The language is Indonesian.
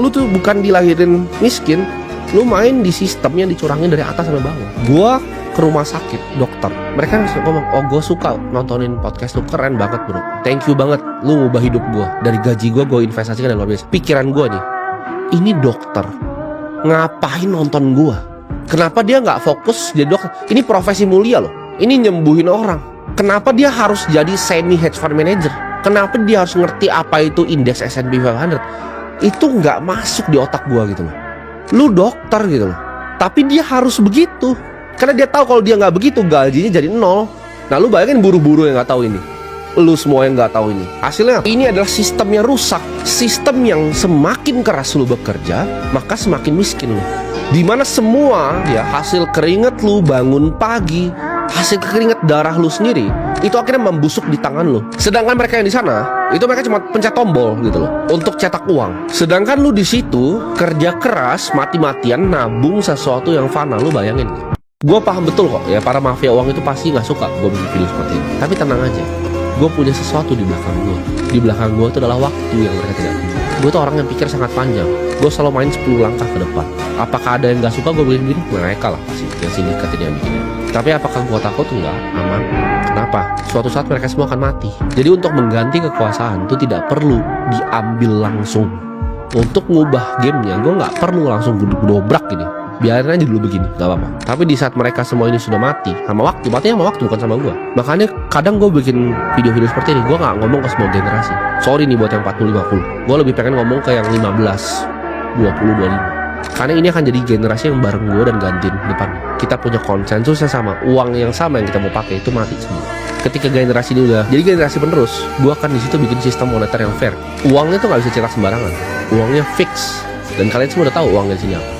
Lu tuh bukan dilahirin miskin, lu main di sistem yang dicurangin dari atas sampai bawah. Gua ke rumah sakit, dokter, mereka ngomong, oh gue suka nontonin podcast lu, keren banget bro, thank you banget, lu ngubah hidup gue. Dari gaji gue investasikan dan luar biasa. Pikiran gue nih, ini dokter, ngapain nonton gue? Kenapa dia nggak fokus jadi dokter? Ini profesi mulia loh, ini nyembuhin orang. Kenapa dia harus jadi semi hedge fund manager? Kenapa dia harus ngerti apa itu indeks S&P 500? Itu nggak masuk di otak gue gitu loh. Lu dokter gitu loh, tapi dia harus begitu karena dia tahu kalau dia nggak begitu gajinya jadi nol. Nah lu bayangin buru-buru yang nggak tahu ini, lu semua yang nggak tahu ini, hasilnya ini adalah sistem yang rusak. Sistem yang semakin keras lu bekerja, maka semakin miskin lu. Dimana semua ya hasil keringet lu bangun pagi, hasil keringet darah lu sendiri, itu akhirnya membusuk di tangan lu. Sedangkan mereka yang di sana, itu mereka cuma pencet tombol gitu loh untuk cetak uang. Sedangkan lu di situ kerja keras, mati-matian nabung sesuatu yang fana. Lu bayangin. Gue paham betul kok ya, para mafia uang itu pasti nggak suka gue bikin video seperti ini. Tapi tenang aja, gue punya sesuatu di belakang gue. Di belakang gue itu adalah waktu yang mereka tidak punya. Gue tuh orang yang pikir sangat panjang. Gue selalu main 10 langkah ke depan. Apakah ada yang nggak suka gue bikin gini? Mereka lah pasti yang sindikat ini yang bikinnya. Tapi apakah gue takut? Enggak, aman. Kenapa? Suatu saat mereka semua akan mati. Jadi untuk mengganti kekuasaan itu tidak perlu diambil langsung. Untuk ngubah gamenya gue nggak perlu langsung dobrak gini. Biarin aja dulu begini, gak apa-apa. Tapi di saat mereka semua ini sudah mati, sama waktu, matinya sama waktu, bukan sama gue. Makanya kadang gue bikin video-video seperti ini, gue gak ngomong ke semua generasi. Sorry nih buat yang 40-50. Gue lebih pengen ngomong ke yang 15, 20, 25. Karena ini akan jadi generasi yang bareng gue dan gantiin depan. Kita punya konsensus yang sama, uang yang sama yang kita mau pakai itu mati semua. Ketika generasi ini udah jadi generasi penerus, gue akan di situ bikin sistem moneter yang fair. Uangnya tuh gak bisa cetak sembarangan, uangnya fix. Dan kalian semua udah tahu uangnya di sini apa.